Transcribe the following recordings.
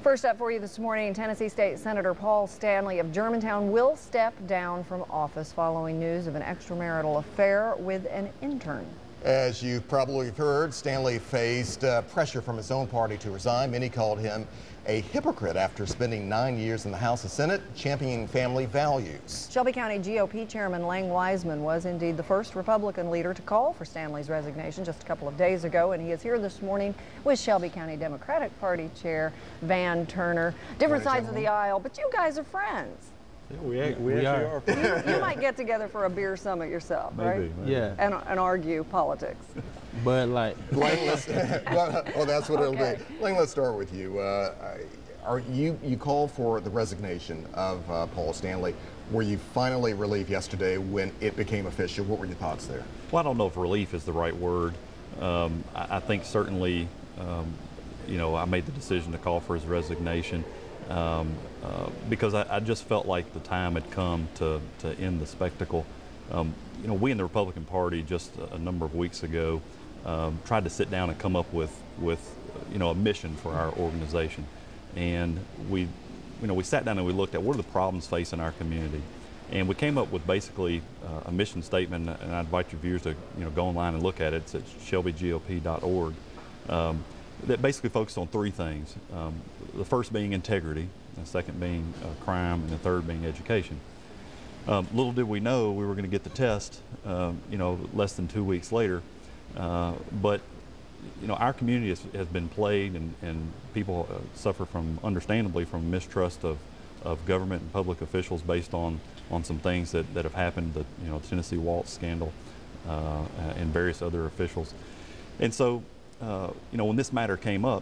First up for you this morning, Tennessee State Senator Paul Stanley of Germantown will step down from office following news of an extramarital affair with an intern. As you probably have heard, Stanley faced pressure from his own party to resign. Many called him a hypocrite after spending 9 years in the House and Senate championing family values. Shelby County GOP Chairman Lang Wiseman was indeed the first Republican leader to call for Stanley's resignation just a couple of days ago, and he is here this morning with Shelby County Democratic Party Chair Van Turner. Different sides of the aisle, but you guys are friends. Yeah, we are. You might get together for a beer summit yourself, maybe. Right? Yeah. And argue politics. But like, Lang, well, that's what it'll be. Lang, let's start with you. You called for the resignation of Paul Stanley. Were you finally relieved yesterday when it became official? What were your thoughts there? Well, I don't know if relief is the right word. I think certainly, you know, I made the decision to call for his resignation. Because I just felt like the time had come to end the spectacle. You know, we in the Republican Party just a number of weeks ago tried to sit down and come up with you know, a mission for our organization, and we sat down and we looked at what are the problems facing our community, and we came up with basically a mission statement. And I invite your viewers to go online and look at it. It's at shelbygop.org. That basically focused on three things. The first being integrity, the second being crime, and the third being education. Little did we know we were going to get the test, you know, less than 2 weeks later. But you know, our community has been plagued, and people suffer from, understandably, from mistrust of government and public officials based on some things that have happened. The Tennessee Waltz scandal and various other officials, and so. You know, when this matter came up,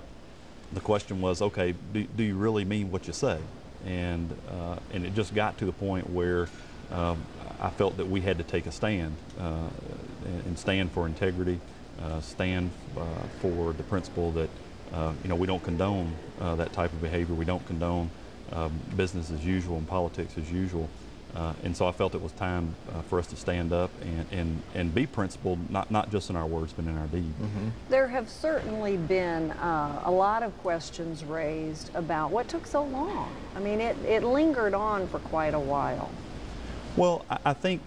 the question was, okay, do you really mean what you say? And it just got to the point where I felt that we had to take a stand and stand for integrity, stand for the principle that you know, we don't condone that type of behavior. We don't condone business as usual and politics as usual. And so I felt it was time for us to stand up and be principled, not just in our words, but in our deed. Mm-hmm. There have certainly been a lot of questions raised about what took so long. I mean, it lingered on for quite a while. Well, I think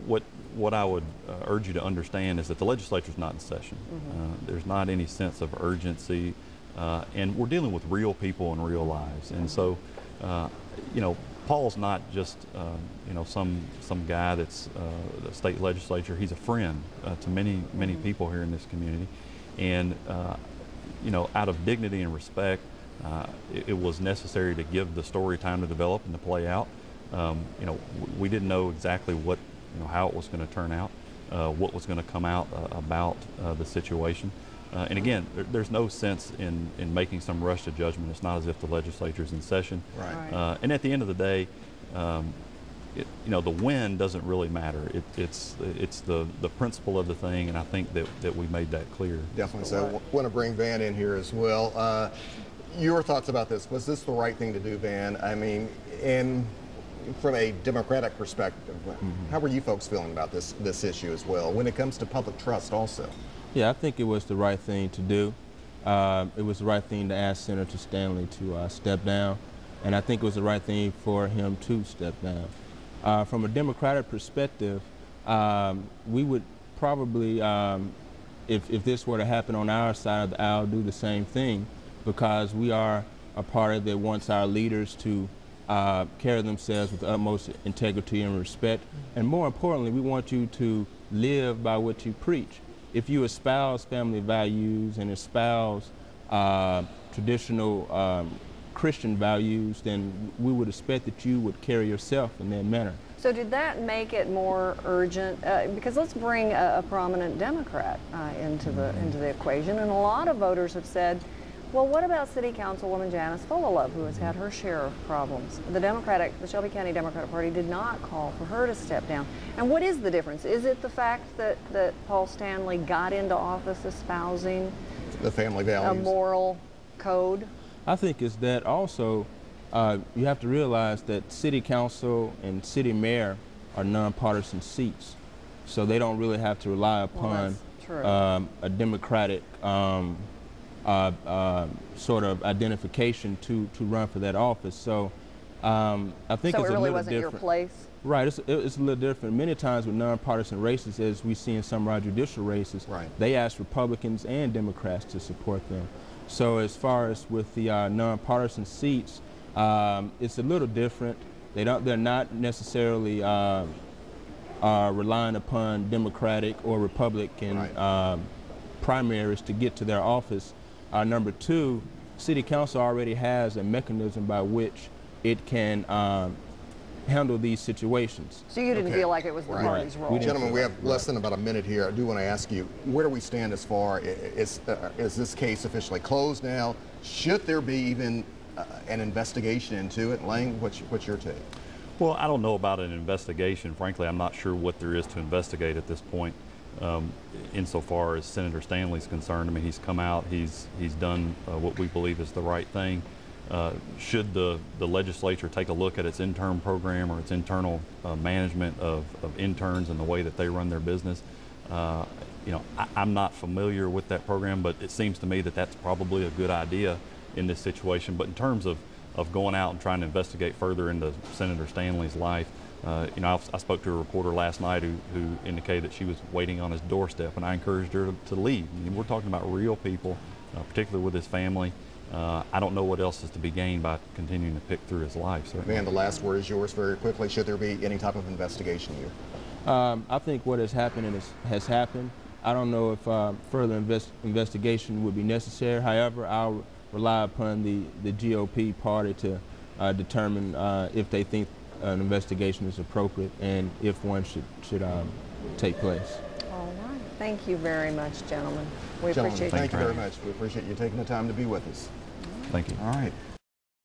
what I would urge you to understand is that the legislature's not in session. Mm-hmm. There's not any sense of urgency, and we're dealing with real people and real lives. And so, you know, Paul's not just you know, some guy that's the state legislature. He's a friend to many mm-hmm. people here in this community, and you know, out of dignity and respect, it was necessary to give the story time to develop and to play out. You know, we didn't know exactly what, you know, how it was going to turn out, what was going to come out about the situation. And again, there's no sense in making some rush to judgment. It's not as if the legislature is in session. Right. And at the end of the day, you know, the when doesn't really matter. It's the principle of the thing, and I think that we made that clear. Definitely so. I want to bring Van in here as well. Your thoughts about this? Was this the right thing to do, Van? I mean, from a Democratic perspective, mm-hmm. how were you folks feeling about this issue as well, when it comes to public trust also? Yeah, I think it was the right thing to do. It was the right thing to ask Senator Stanley to step down, and I think it was the right thing for him to step down. From a Democratic perspective, we would probably, if this were to happen on our side of the aisle, do the same thing, because we are a party that wants our leaders to carry themselves with the utmost integrity and respect, and more importantly, we want you to live by what you preach. If you espouse family values and espouse traditional Christian values, then we would expect that you would carry yourself in that manner. So did that make it more urgent? Because let's bring a prominent Democrat into the equation, and a lot of voters have said, well, what about City Councilwoman Janice Fullilove, who has had her share of problems? The Shelby County Democratic Party did not call for her to step down. And what is the difference? Is it the fact that Paul Stanley got into office espousing the family values, a moral code? I think it's that also you have to realize that City Council and City Mayor are nonpartisan seats, so they don't really have to rely upon a Democratic sort of identification to run for that office. So I think So it's it a really little wasn't your different. place? Right, it's a little different. Many times with nonpartisan races, as we see in some of our judicial races, Right. they ask Republicans and Democrats to support them. So as far as with the nonpartisan seats, it's a little different. They're not necessarily relying upon Democratic or Republican Right. primaries to get to their office. Number two, City Council already has a mechanism by which it can handle these situations. So you didn't Okay. feel like it was the Right. party's We role? didn't. Gentlemen, we have less than about a minute here. I do want to ask you, where do we stand as far, is this case officially closed now? Should there be even an investigation into it? Lang, what's your take? Well, I don't know about an investigation. Frankly, I'm not sure what there is to investigate at this point. Insofar as Senator Stanley's concerned, I mean, he's come out, he's done what we believe is the right thing. Should the legislature take a look at its intern program or its internal management of interns and the way that they run their business? You know, I'm not familiar with that program, but it seems to me that that's probably a good idea in this situation. But in terms of going out and trying to investigate further into Senator Stanley's life, you know, I spoke to a reporter last night who indicated that she was waiting on his doorstep, and I encouraged her to leave. I mean, we're talking about real people, particularly with his family. I don't know what else is to be gained by continuing to pick through his life. Certainly. Man, the last word is yours very quickly. Should there be any type of investigation here? I think what has happened has happened. I don't know if further investigation would be necessary. However, I'll rely upon the GOP party to determine if they think an investigation is appropriate and if one should take place. All right. Thank you very much, gentlemen. We Gentlemen, appreciate thank you. you very much. We appreciate you taking the time to be with us. Thank you. All right.